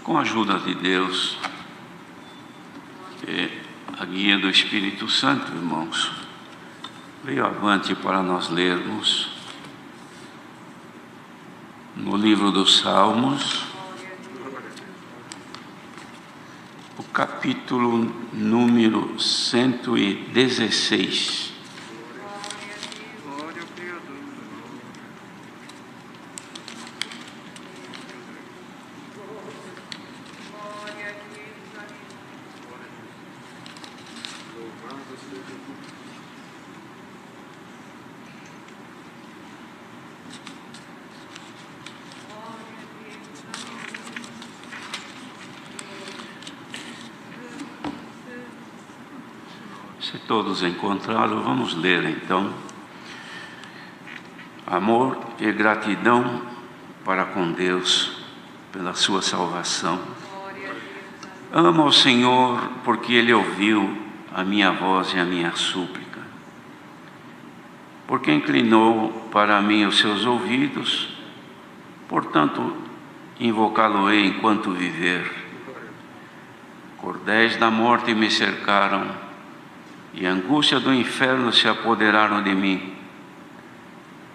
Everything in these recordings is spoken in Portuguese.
Com a ajuda de Deus e a guia do Espírito Santo, irmãos, veio avante para nós lermos no livro dos Salmos, o capítulo número 116. Se todos encontraram, vamos ler então. Amor e gratidão para com Deus pela sua salvação. Amo ao Senhor porque Ele ouviu a minha voz e a minha súplica. Porque inclinou para mim os seus ouvidos, portanto invocá-lo-ei enquanto viver. Cordéis da morte me cercaram, e a angústia do inferno se apoderaram de mim.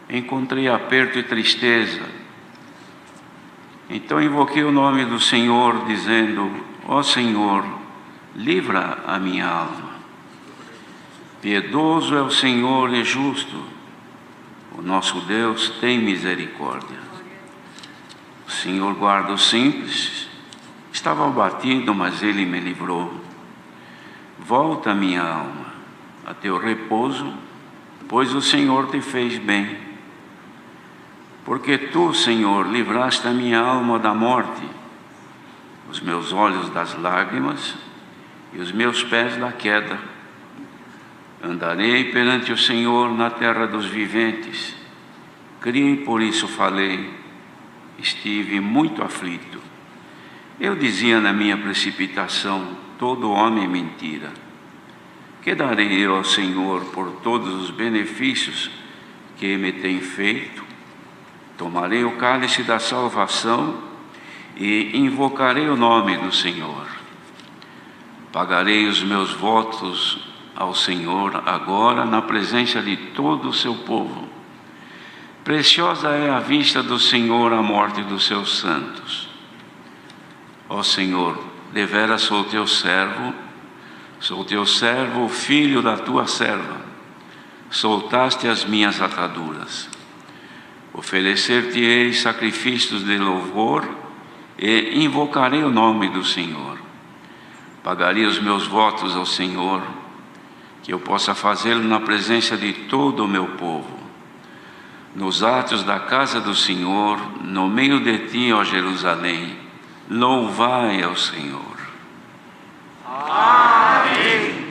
Encontrei aperto e tristeza. Então invoquei o nome do Senhor, dizendo: ó Senhor, livra a minha alma. Piedoso é o Senhor e justo. O nosso Deus tem misericórdia. O Senhor guarda os simples. Estava abatido, mas Ele me livrou. Volta, minha alma, a teu repouso, pois o Senhor te fez bem. Porque tu, Senhor, livraste a minha alma da morte, os meus olhos das lágrimas e os meus pés da queda. Andarei perante o Senhor na terra dos viventes. Criei, por isso falei, estive muito aflito. Eu dizia na minha precipitação: todo homem é mentira. Que darei eu ao Senhor por todos os benefícios que me tem feito? Tomarei o cálice da salvação e invocarei o nome do Senhor. Pagarei os meus votos ao Senhor agora na presença de todo o seu povo. Preciosa é a vista do Senhor a morte dos seus santos. Ó Senhor, deveras sou teu servo, filho da tua serva. Soltaste as minhas ataduras. Oferecer-te-ei sacrifícios de louvor e invocarei o nome do Senhor. Pagarei os meus votos ao Senhor, que eu possa fazê-lo na presença de todo o meu povo. Nos atos da casa do Senhor, no meio de ti, ó Jerusalém, louvai ao Senhor. Amém.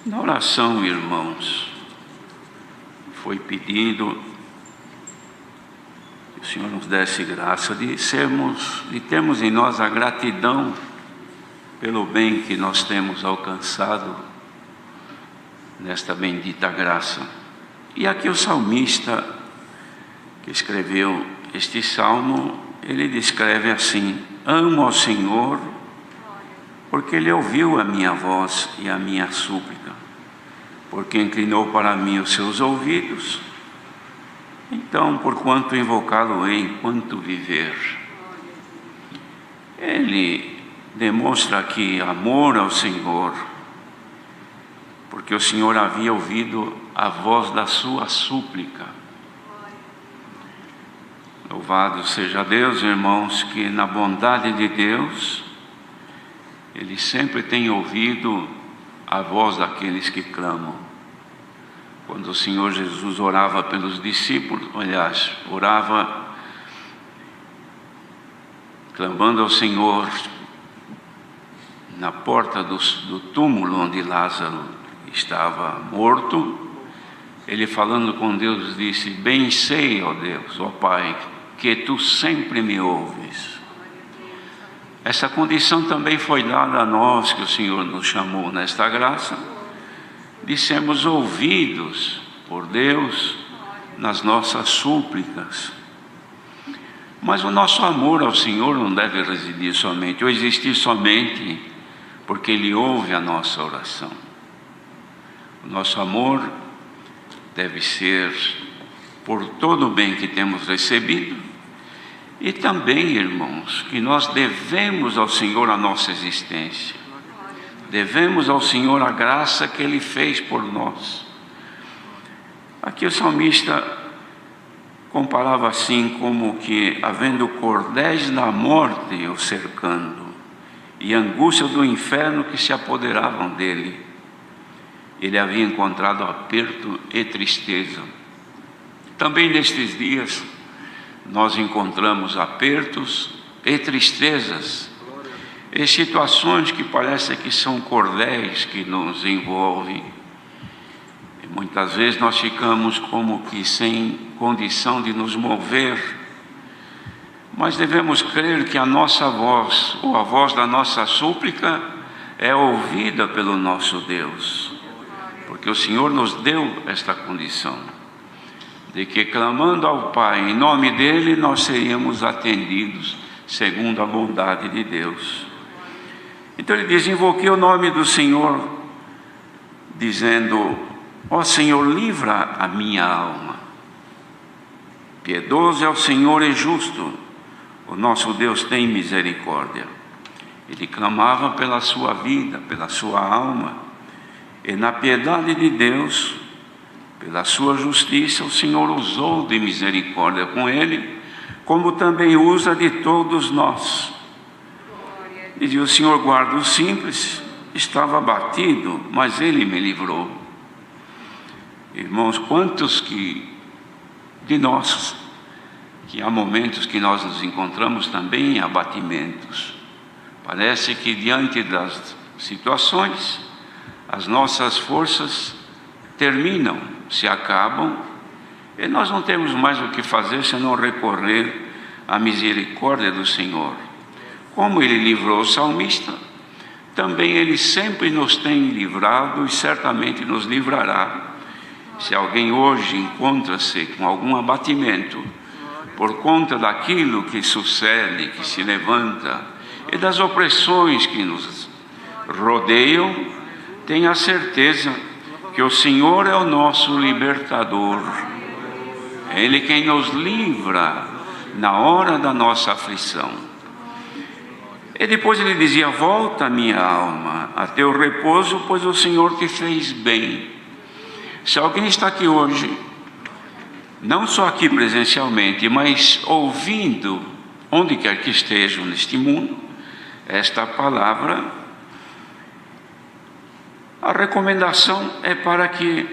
Na oração, irmãos, foi pedido que o Senhor nos desse graça de termos em nós a gratidão pelo bem que nós temos alcançado nesta bendita graça. E aqui o salmista que escreveu este salmo, ele descreve assim: amo ao Senhor porque Ele ouviu a minha voz e a minha súplica, porque inclinou para mim os seus ouvidos. Então, porquanto invocá-lo-ei enquanto viver. Ele demonstra aqui amor ao Senhor, porque o Senhor havia ouvido a voz da sua súplica. Louvado seja Deus, irmãos, que na bondade de Deus, Ele sempre tem ouvido a voz daqueles que clamam. Quando o Senhor Jesus orava pelos discípulos, aliás, orava clamando ao Senhor na porta do túmulo onde Lázaro estava morto, ele falando com Deus disse: bem sei, ó Deus, ó Pai, que tu sempre me ouves. Essa condição também foi dada a nós, que o Senhor nos chamou nesta graça, de sermos ouvidos por Deus nas nossas súplicas. Mas o nosso amor ao Senhor não deve residir somente, ou existir somente porque Ele ouve a nossa oração. O nosso amor deve ser por todo o bem que temos recebido, e também, irmãos, que nós devemos ao Senhor a nossa existência, devemos ao Senhor a graça que Ele fez por nós. Aqui o salmista comparava assim, como que havendo cordéis da morte o cercando, e angústia do inferno que se apoderavam dele, ele havia encontrado aperto e tristeza. Também nestes dias nós encontramos apertos e tristezas, e situações que parecem que são cordéis que nos envolvem. E muitas vezes nós ficamos como que sem condição de nos mover, mas devemos crer que a nossa voz, ou a voz da nossa súplica, é ouvida pelo nosso Deus, porque o Senhor nos deu esta condição, de que clamando ao Pai em nome dEle, nós seríamos atendidos segundo a bondade de Deus. Então ele diz: invoquei o nome do Senhor, dizendo: ó Senhor, livra a minha alma. Piedoso é o Senhor e justo, o nosso Deus tem misericórdia. Ele clamava pela sua vida, pela sua alma, e na piedade de Deus, pela sua justiça, o Senhor usou de misericórdia com ele, como também usa de todos nós. E o Senhor guarda o simples, estava abatido, mas Ele me livrou. Irmãos, quantos de nós, que há momentos que nós nos encontramos também em abatimentos. Parece que diante das situações, as nossas forças terminam, se acabam, e nós não temos mais o que fazer senão recorrer à misericórdia do Senhor. Como Ele livrou o salmista, também Ele sempre nos tem livrado e certamente nos livrará. Se alguém hoje encontra-se com algum abatimento por conta daquilo que sucede, que se levanta, e das opressões que nos rodeiam, tenha certeza que o Senhor é o nosso libertador. É Ele quem nos livra na hora da nossa aflição. E depois ele dizia: volta minha alma a teu repouso, pois o Senhor te fez bem. Se alguém está aqui hoje, não só aqui presencialmente, mas ouvindo, onde quer que esteja neste mundo, esta palavra, a recomendação é para que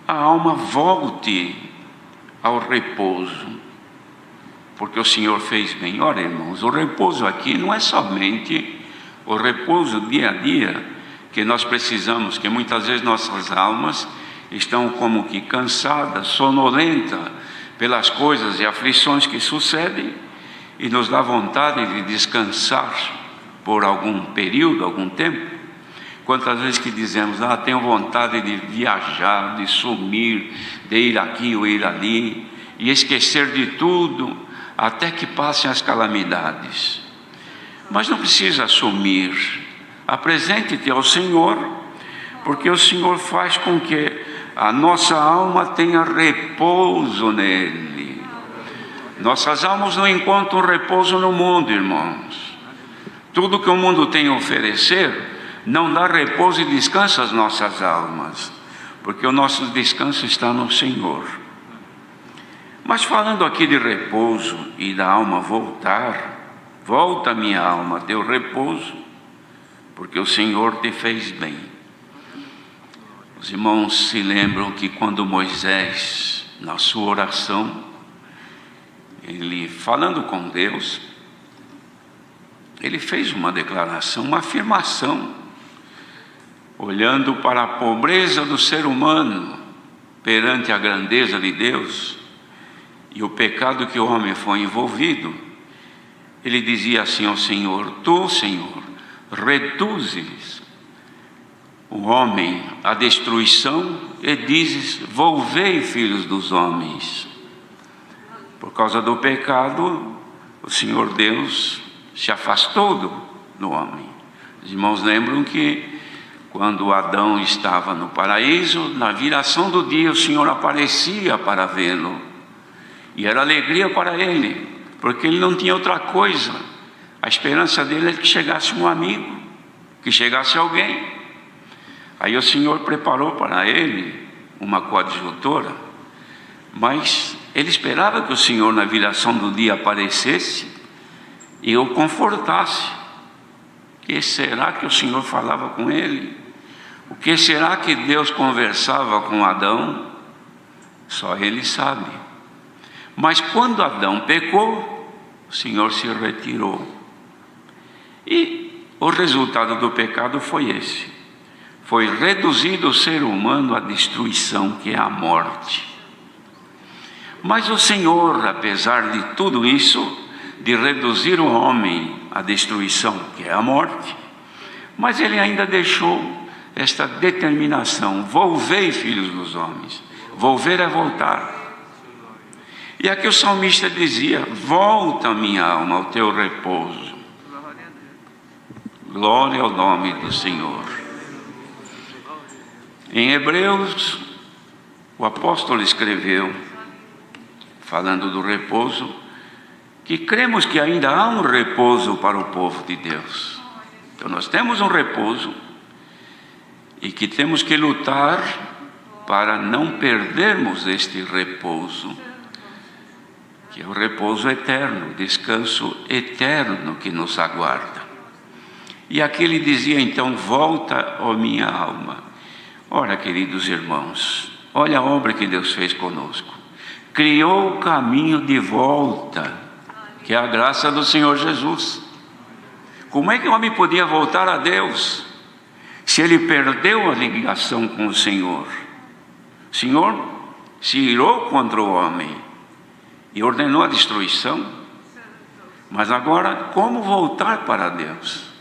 a alma volte ao repouso, porque o Senhor fez bem. Ora, irmãos, o repouso aqui não é somente o repouso dia a dia que nós precisamos, que muitas vezes nossas almas estão como que cansadas, sonolentas pelas coisas e aflições que sucedem, e nos dá vontade de descansar por algum período, algum tempo. Quantas vezes que dizemos: tenho vontade de viajar, de sumir, de ir aqui ou ir ali, e esquecer de tudo, até que passem as calamidades. Mas não precisa sumir. Apresente-te ao Senhor, porque o Senhor faz com que a nossa alma tenha repouso nele. Nossas almas não encontram repouso no mundo, irmãos. Tudo que o mundo tem a oferecer não dá repouso e descanso às nossas almas, porque o nosso descanso está no Senhor. Mas falando aqui de repouso e da alma voltar, volta minha alma a teu repouso, porque o Senhor te fez bem. Os irmãos se lembram que quando Moisés, na sua oração, ele falando com Deus, ele fez uma declaração, uma afirmação, olhando para a pobreza do ser humano perante a grandeza de Deus e o pecado que o homem foi envolvido. Ele dizia assim ao Senhor: tu, Senhor, reduzes o homem à destruição, e dizes: volvei, filhos dos homens. Por causa do pecado, o Senhor Deus se afastou do homem. Os irmãos lembram que quando Adão estava no paraíso, na viração do dia o Senhor aparecia para vê-lo, e era alegria para ele, porque ele não tinha outra coisa. A esperança dele é que chegasse um amigo, que chegasse alguém. Aí o Senhor preparou para ele uma coadjutora, mas ele esperava que o Senhor, na viração do dia, aparecesse e o confortasse. O que será que o Senhor falava com ele? O que será que Deus conversava com Adão? Só ele sabe. Mas quando Adão pecou, o Senhor se retirou. E o resultado do pecado foi esse: foi reduzido o ser humano à destruição, que é a morte. Mas o Senhor, apesar de tudo isso, de reduzir o homem à destruição, que é a morte, mas ele ainda deixou esta determinação: volvei, filhos dos homens. Volver é voltar. E aqui o salmista dizia: volta, minha alma, ao teu repouso. Glória ao nome do Senhor. Em Hebreus, o apóstolo escreveu, falando do repouso, que cremos que ainda há um repouso para o povo de Deus. Então nós temos um repouso e que temos que lutar para não perdermos este repouso, que é o repouso eterno, o descanso eterno que nos aguarda. E aqui ele dizia então: volta, ó minha alma. Ora, queridos irmãos, olha a obra que Deus fez conosco. Criou o caminho de volta, que é a graça do Senhor Jesus. Como é que o homem podia voltar a Deus se ele perdeu a ligação com o Senhor? O Senhor se irou contra o homem e ordenou a destruição. Mas agora, como voltar para Deus?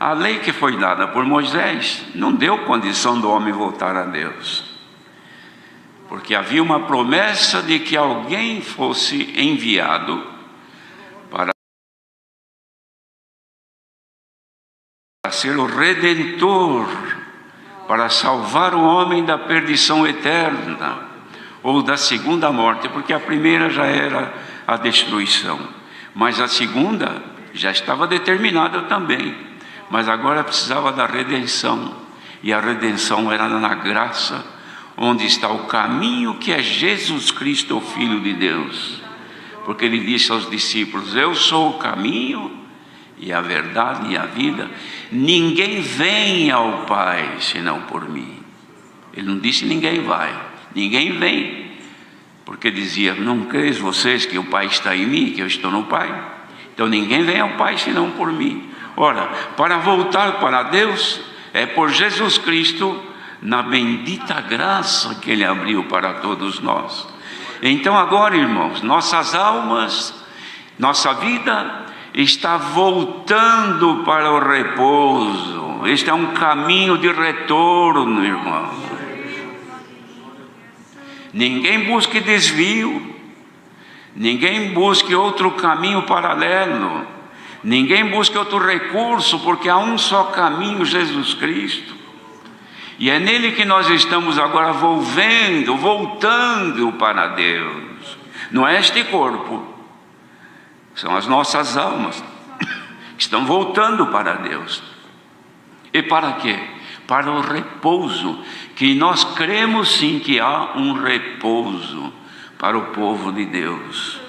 A lei que foi dada por Moisés não deu condição do homem voltar a Deus, porque havia uma promessa de que alguém fosse enviado para ser o redentor, para salvar o homem da perdição eterna, ou da segunda morte, porque a primeira já era a destruição, mas a segunda já estava determinada também. Mas agora precisava da redenção, e a redenção era na graça, onde está o caminho, que é Jesus Cristo, o Filho de Deus. Porque ele disse aos discípulos: eu sou o caminho e a verdade e a vida, ninguém vem ao Pai senão por mim. Ele não disse ninguém vai, ninguém vem, porque dizia: não creis vocês que o Pai está em mim, que eu estou no Pai? Então ninguém vem ao Pai senão por mim. Ora, para voltar para Deus é por Jesus Cristo, na bendita graça que Ele abriu para todos nós. Então agora, irmãos, nossas almas, nossa vida está voltando para o repouso. Este é um caminho de retorno, irmãos. Ninguém busque desvio, ninguém busque outro caminho paralelo, ninguém busque outro recurso, porque há um só caminho, Jesus Cristo. E é nele que nós estamos agora voltando para Deus. Não é este corpo, são as nossas almas que estão voltando para Deus. E para quê? Para o repouso, que nós cremos sim que há um repouso para o povo de Deus.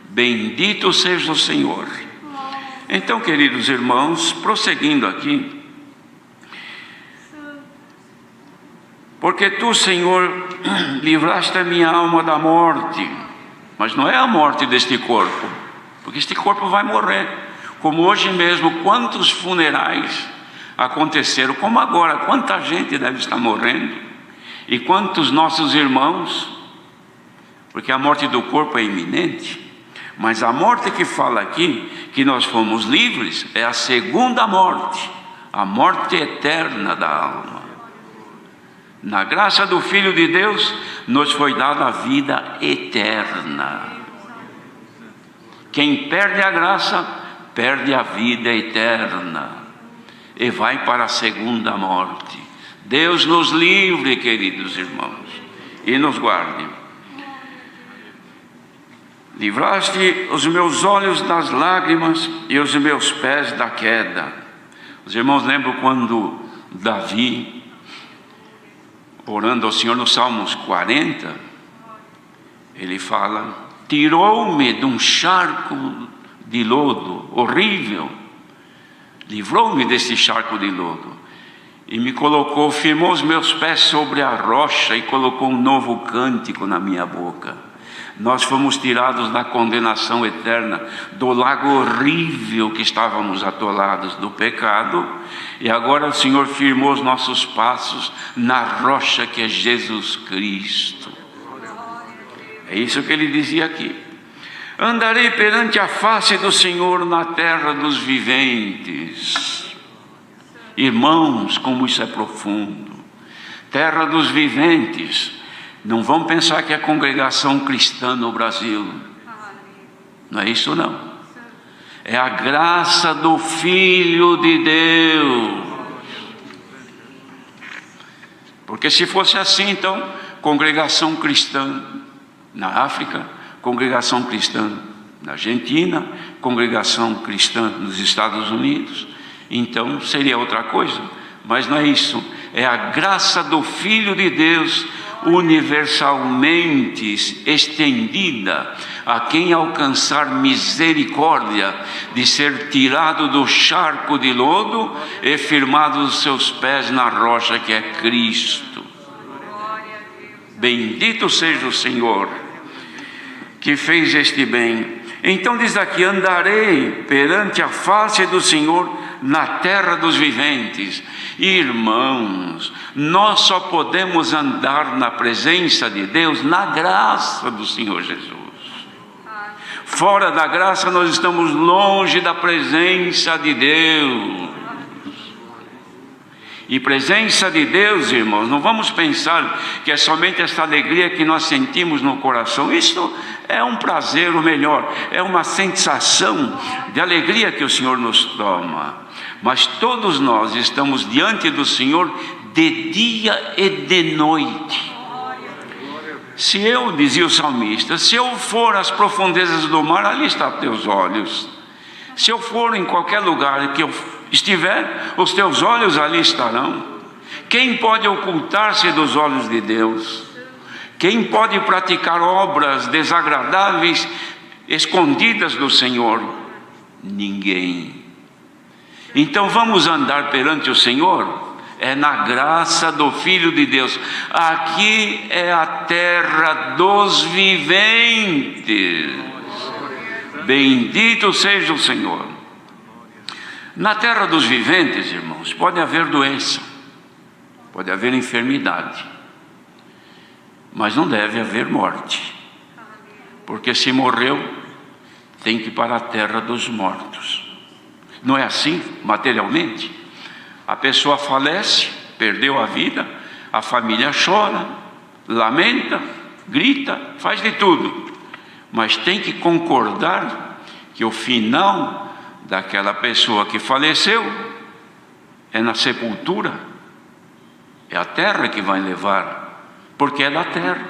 Bendito seja o Senhor. Então, queridos irmãos, prosseguindo aqui, porque tu, Senhor, livraste a minha alma da morte, mas não é a morte deste corpo, porque este corpo vai morrer, como hoje mesmo, quantos funerais aconteceram, como agora, quanta gente deve estar morrendo, e quantos nossos irmãos, porque a morte do corpo é iminente. Mas a morte que fala aqui, que nós fomos livres, é a segunda morte, a morte eterna da alma. Na graça do Filho de Deus, nos foi dada a vida eterna. Quem perde a graça, perde a vida eterna e vai para a segunda morte. Deus nos livre, queridos irmãos, e nos guarde. Livraste os meus olhos das lágrimas e os meus pés da queda. Os irmãos lembram quando Davi, orando ao Senhor no Salmos 40, ele fala: tirou-me de um charco de lodo horrível, livrou-me desse charco de lodo e me colocou, firmou os meus pés sobre a rocha e colocou um novo cântico na minha boca. Nós fomos tirados da condenação eterna, do lago horrível que estávamos atolados do pecado, e agora o Senhor firmou os nossos passos na rocha que é Jesus Cristo. É isso que ele dizia aqui: andarei perante a face do Senhor na terra dos viventes. Irmãos, como isso é profundo. Terra dos viventes. Não vão pensar que é congregação cristã no Brasil. Não é isso não. É a graça do Filho de Deus. Porque se fosse assim, então, congregação cristã na África, congregação cristã na Argentina, congregação cristã nos Estados Unidos, então seria outra coisa. Mas não é isso. É a graça do Filho de Deus universalmente estendida a quem alcançar misericórdia de ser tirado do charco de lodo e firmado os seus pés na rocha que é Cristo. Bendito seja o Senhor que fez este bem. Então diz aqui: andarei perante a face do Senhor na terra dos viventes. Irmãos, nós só podemos andar na presença de Deus na graça do Senhor Jesus. Fora da graça nós estamos longe da presença de Deus. E presença de Deus, irmãos, não vamos pensar que é somente essa alegria que nós sentimos no coração. Isso é um prazer, ou melhor, é uma sensação de alegria que o Senhor nos toma. Mas todos nós estamos diante do Senhor de dia e de noite. Se eu, dizia o salmista, se eu for às profundezas do mar, ali está teus olhos. Se eu for em qualquer lugar que eu estiver, os teus olhos ali estarão. Quem pode ocultar-se dos olhos de Deus? Quem pode praticar obras desagradáveis, escondidas do Senhor? Ninguém. Então vamos andar perante o Senhor, é na graça do Filho de Deus. Aqui é a terra dos viventes. Bendito seja o Senhor. Na terra dos viventes, irmãos, pode haver doença, pode haver enfermidade, mas não deve haver morte, porque se morreu, tem que ir para a terra dos mortos. Não é assim materialmente? A pessoa falece, perdeu a vida, a família chora, lamenta, grita, faz de tudo, mas tem que concordar que o final daquela pessoa que faleceu é na sepultura, é a terra que vai levar, porque é da terra.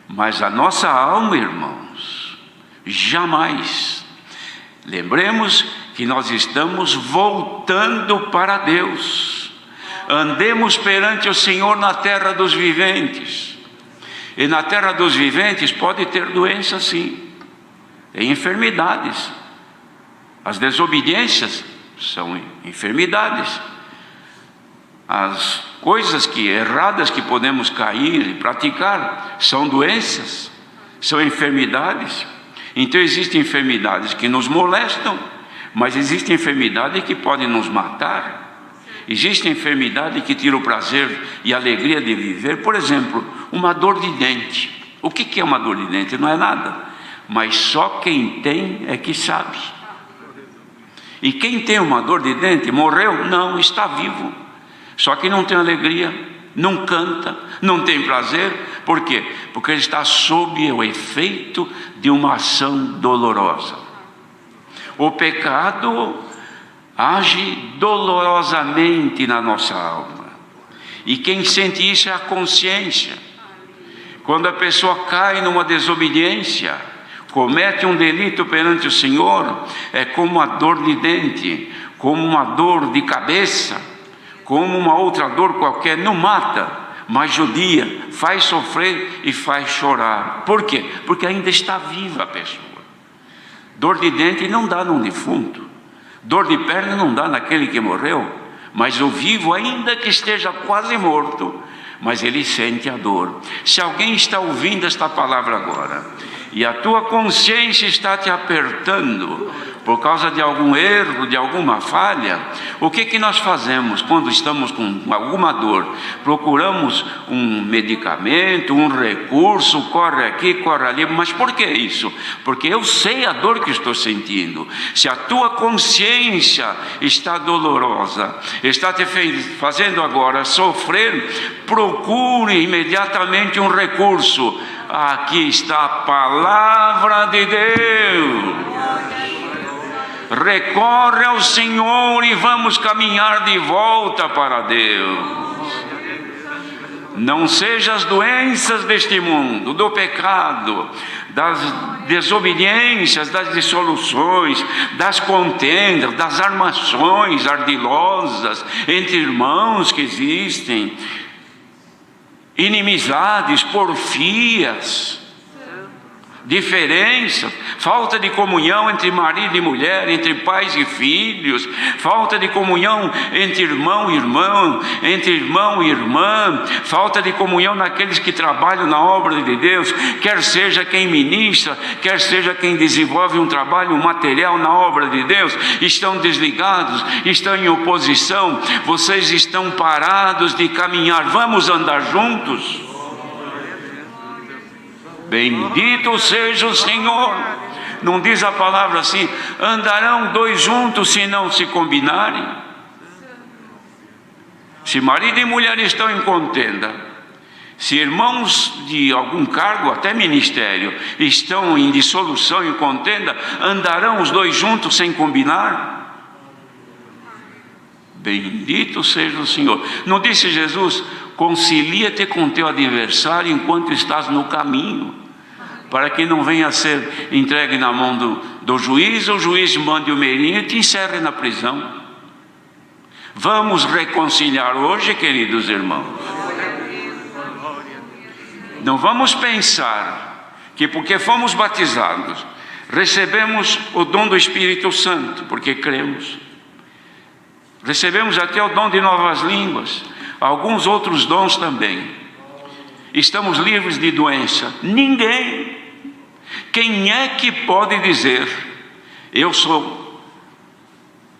Mas a nossa alma, irmãos, jamais. Lembremos que nós estamos voltando para Deus. Andemos perante o Senhor na terra dos viventes. E na terra dos viventes pode ter doença, sim, tem enfermidades. As desobediências são enfermidades. As coisas erradas que podemos cair e praticar são doenças, são enfermidades. Então existem enfermidades que nos molestam, mas existem enfermidades que podem nos matar. Existe enfermidade que tira o prazer e a alegria de viver. Por exemplo, uma dor de dente. O que é uma dor de dente? Não é nada, mas só quem tem é que sabe. E quem tem uma dor de dente morreu? Não, está vivo, só que não tem alegria, não canta, não tem prazer. Por quê? Porque ele está sob o efeito de uma ação dolorosa. O pecado age dolorosamente na nossa alma, e quem sente isso é a consciência. Quando a pessoa cai numa desobediência, comete um delito perante o Senhor, é como uma dor de dente, como uma dor de cabeça, como uma outra dor qualquer, não mata, mas judia, faz sofrer e faz chorar. Por quê? Porque ainda está viva a pessoa. Dor de dente não dá num defunto, dor de perna não dá naquele que morreu, mas o vivo, ainda que esteja quase morto, mas ele sente a dor. Se alguém está ouvindo esta palavra agora, e a tua consciência está te apertando por causa de algum erro, de alguma falha, o que nós fazemos quando estamos com alguma dor? Procuramos um medicamento, um recurso, corre aqui, corre ali. Mas por que isso? Porque eu sei a dor que estou sentindo. Se a tua consciência está dolorosa, está te fazendo agora sofrer, procure imediatamente um recurso. Aqui está a palavra de Deus. Recorre ao Senhor e vamos caminhar de volta para Deus. Não seja as doenças deste mundo, do pecado, das desobediências, das dissoluções, das contendas, das armações ardilosas entre irmãos que existem, inimizades, porfias, diferenças, falta de comunhão entre marido e mulher, entre pais e filhos, falta de comunhão entre irmão e irmão, entre irmão e irmã, falta de comunhão naqueles que trabalham na obra de Deus, quer seja quem ministra, quer seja quem desenvolve um trabalho material na obra de Deus, estão desligados, estão em oposição, vocês estão parados de caminhar. Vamos andar juntos? Bendito seja o Senhor. Não diz a palavra assim: andarão dois juntos se não se combinarem? Se marido e mulher estão em contenda, se irmãos de algum cargo, até ministério, estão em dissolução, em contenda, andarão os dois juntos sem combinar? Bendito seja o Senhor. Não disse Jesus: concilia-te com teu adversário enquanto estás no caminho, para que não venha a ser entregue na mão do juiz, o juiz mande o meirinho e te encerre na prisão. Vamos reconciliar hoje, queridos irmãos. Não vamos pensar que porque fomos batizados, recebemos o dom do Espírito Santo, porque cremos. Recebemos até o dom de novas línguas, alguns outros dons também. Estamos livres de doença. Ninguém. Quem é que pode dizer: eu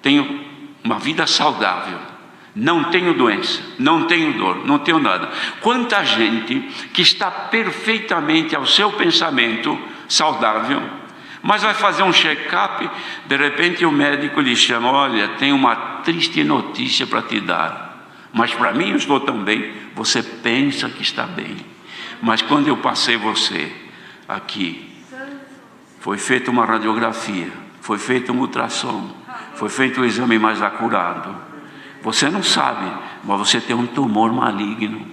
tenho uma vida saudável, não tenho doença, não tenho dor, não tenho nada? Quanta gente que está perfeitamente ao seu pensamento saudável, mas vai fazer um check-up, de repente o médico lhe chama: olha, tem uma triste notícia para te dar, mas para mim eu estou tão bem. Você pensa que está bem, mas quando eu passei você aqui, foi feita uma radiografia, foi feito um ultrassom, foi feito um exame mais acurado. Você não sabe, mas você tem um tumor maligno,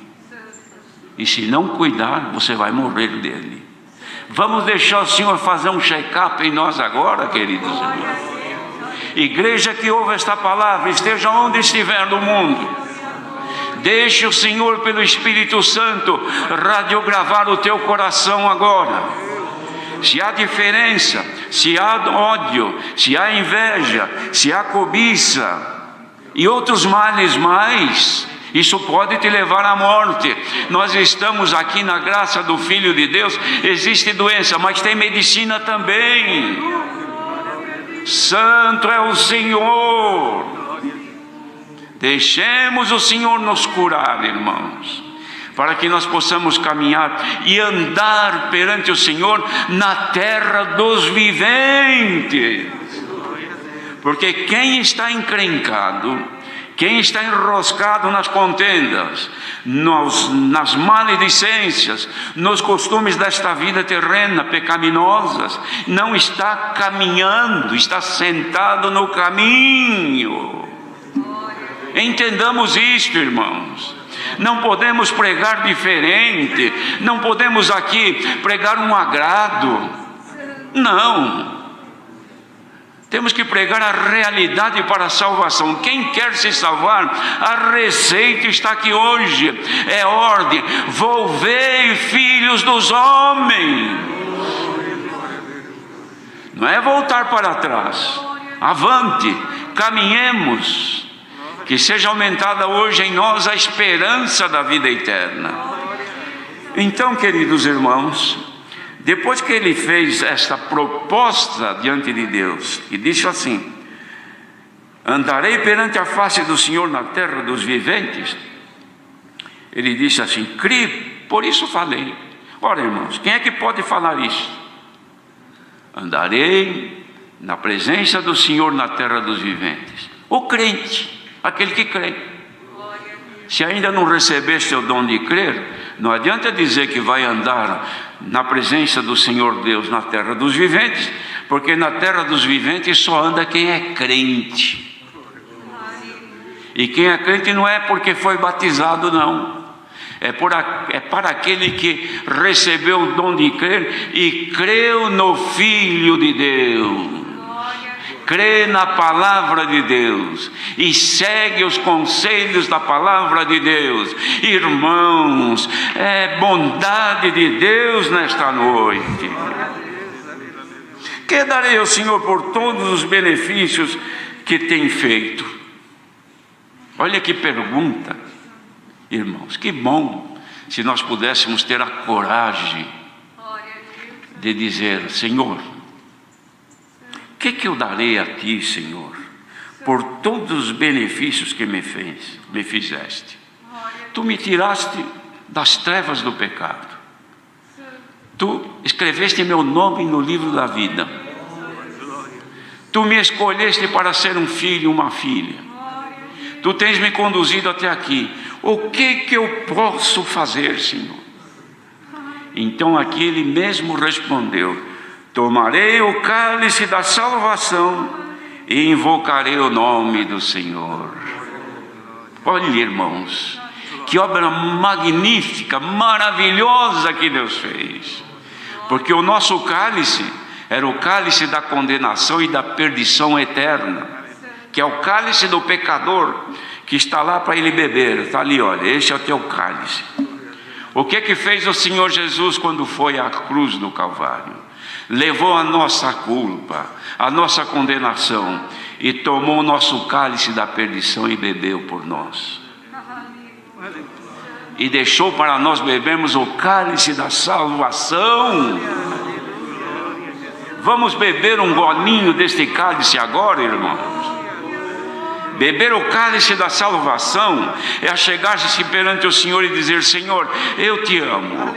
e se não cuidar, você vai morrer dele. Vamos deixar o Senhor fazer um check-up em nós agora, queridos irmãos. Igreja que ouve esta palavra, esteja onde estiver no mundo, deixe o Senhor, pelo Espírito Santo, radiogravar o teu coração agora. Se há diferença, se há ódio, se há inveja, se há cobiça e outros males mais, isso pode te levar à morte. Nós estamos aqui na graça do Filho de Deus. Existe doença, mas tem medicina também. Santo é o Senhor. Deixemos o Senhor nos curar, irmãos, para que nós possamos caminhar e andar perante o Senhor na terra dos viventes. Porque quem está encrencado, Quem está enroscado nas contendas, nas maledicências, nos costumes desta vida terrena, pecaminosas, não está caminhando, está sentado no caminho. Entendamos isto, irmãos. Não podemos pregar diferente, não podemos aqui pregar um agrado. Não. Temos que pregar a realidade para a salvação. Quem quer se salvar, a receita está aqui hoje. É ordem: volvei, filhos dos homens. Não é voltar para trás. Avante, caminhemos. Que seja aumentada hoje em nós a esperança da vida eterna. Então, queridos irmãos, depois que ele fez esta proposta diante de Deus, e disse assim: andarei perante a face do Senhor na terra dos viventes, ele disse assim: criei, por isso falei. Ora, irmãos, quem é que pode falar isso? Andarei na presença do Senhor na terra dos viventes. O crente, aquele que crê. Se ainda não recebeste o dom de crer, não adianta dizer que vai andar na presença do Senhor Deus na terra dos viventes, porque na terra dos viventes só anda quem é crente. E quem é crente não é porque foi batizado, não. É para aquele que recebeu o dom de crer e creu no Filho de Deus. Crê na palavra de Deus e segue os conselhos da palavra de Deus. Irmãos, é bondade de Deus nesta noite. Que darei ao Senhor por todos os benefícios que tem feito? Olha que pergunta, irmãos. Que bom se nós pudéssemos ter a coragem de dizer: Senhor, o que eu darei a ti, Senhor, por todos os benefícios que me fizeste? Tu me tiraste das trevas do pecado. Tu escreveste meu nome no livro da vida. Tu me escolheste para ser um filho e uma filha. Tu tens me conduzido até aqui. O que eu posso fazer, Senhor? Então aqui ele mesmo respondeu: tomarei o cálice da salvação e invocarei o nome do Senhor. Olha, irmãos, que obra magnífica, maravilhosa que Deus fez. Porque o nosso cálice era o cálice da condenação e da perdição eterna, que é o cálice do pecador, que está lá para ele beber. Está ali, olha, este é o teu cálice. O que fez o Senhor Jesus quando foi à cruz do Calvário? Levou a nossa culpa, a nossa condenação, e tomou o nosso cálice da perdição e bebeu por nós. E deixou para nós bebermos o cálice da salvação. Vamos beber um golinho deste cálice agora, irmãos. Beber o cálice da salvação é achegar-se perante o Senhor e dizer: Senhor, eu te amo.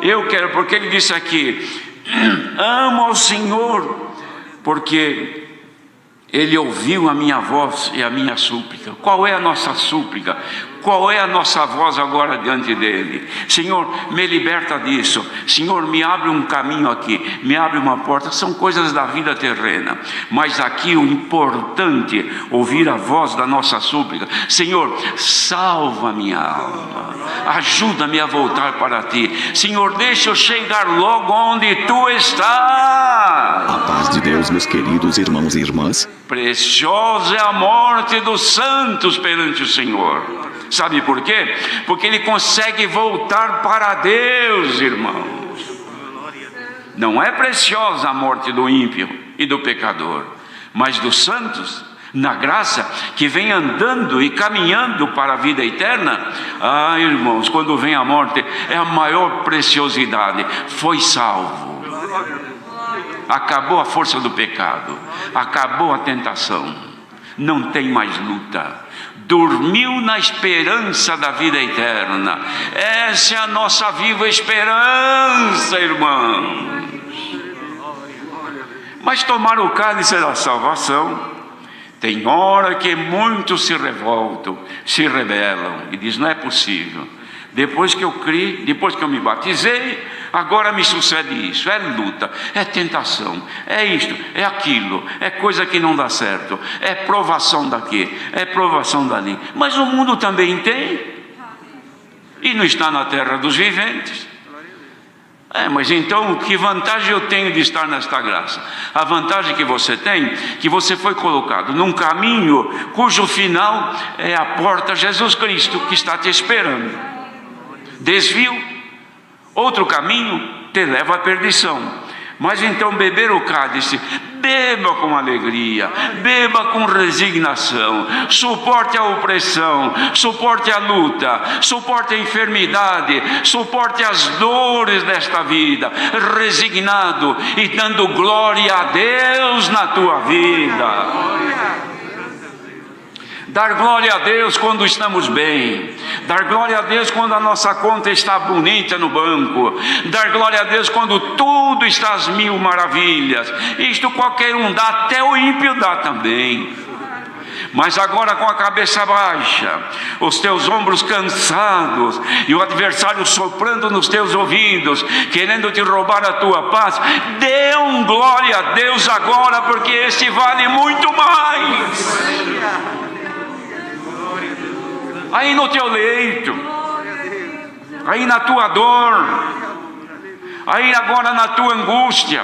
Eu quero, porque ele disse aqui: amo ao Senhor, porque Ele ouviu a minha voz e a minha súplica. Qual é a nossa súplica? Qual é a nossa voz agora diante dEle? Senhor, me liberta disso. Senhor, me abre um caminho aqui, me abre uma porta. São coisas da vida terrena, mas aqui o importante é ouvir a voz da nossa súplica. Senhor, salva minha alma, ajuda-me a voltar para Ti. Senhor, deixa eu chegar logo onde Tu estás. A paz de Deus, meus queridos irmãos e irmãs. Preciosa é a morte dos santos perante o Senhor. Sabe por quê? Porque ele consegue voltar para Deus, irmãos. Não é preciosa a morte do ímpio e do pecador, mas dos santos, na graça, que vem andando e caminhando para a vida eterna. Ah, irmãos, quando vem a morte, é a maior preciosidade. Foi salvo. Acabou a força do pecado, acabou a tentação, não tem mais luta. Dormiu na esperança da vida eterna. Essa é a nossa viva esperança, irmãos. Mas tomar o cálice da salvação Tem hora que muitos se revoltam, se rebelam e dizem: não é possível. Depois que eu criei, depois que eu me batizei, agora me sucede isso. É luta, é tentação, é isto, é aquilo, é coisa que não dá certo, é provação daqui, é provação dali. Mas o mundo também tem, e não está na terra dos viventes. Mas então, que vantagem eu tenho de estar nesta graça? A vantagem que você tem, que você foi colocado num caminho cujo final é a porta Jesus Cristo, que está te esperando. Desvio, outro caminho te leva à perdição. Mas então beber o cálice, beba com alegria, beba com resignação, suporte a opressão, suporte a luta, suporte a enfermidade, suporte as dores desta vida, resignado e dando glória a Deus na tua vida. Dar glória a Deus quando estamos bem, dar glória a Deus quando a nossa conta está bonita no banco, dar glória a Deus quando tudo está às mil maravilhas. Isto qualquer um dá, até o ímpio dá também. Mas agora, com a cabeça baixa, os teus ombros cansados e o adversário soprando nos teus ouvidos, querendo te roubar a tua paz, dê um glória a Deus agora, porque este vale muito mais. Aí no teu leito, aí na tua dor, aí agora na tua angústia,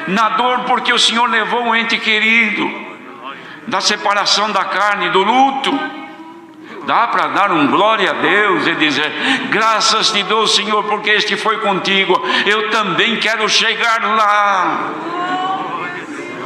na dor porque o Senhor levou um ente querido, da separação da carne, do luto. Dá para dar um glória a Deus e dizer: graças te dou, Senhor, porque este foi contigo, eu também quero chegar lá.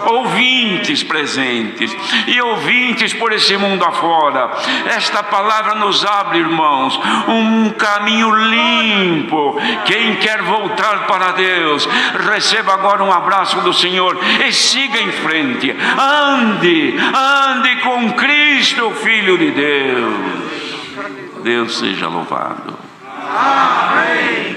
Ouvintes presentes e ouvintes por esse mundo afora, esta palavra nos abre, irmãos, um caminho limpo. Quem quer voltar para Deus, receba agora um abraço do Senhor e siga em frente. Ande com Cristo, Filho de Deus. Deus seja louvado. Amém.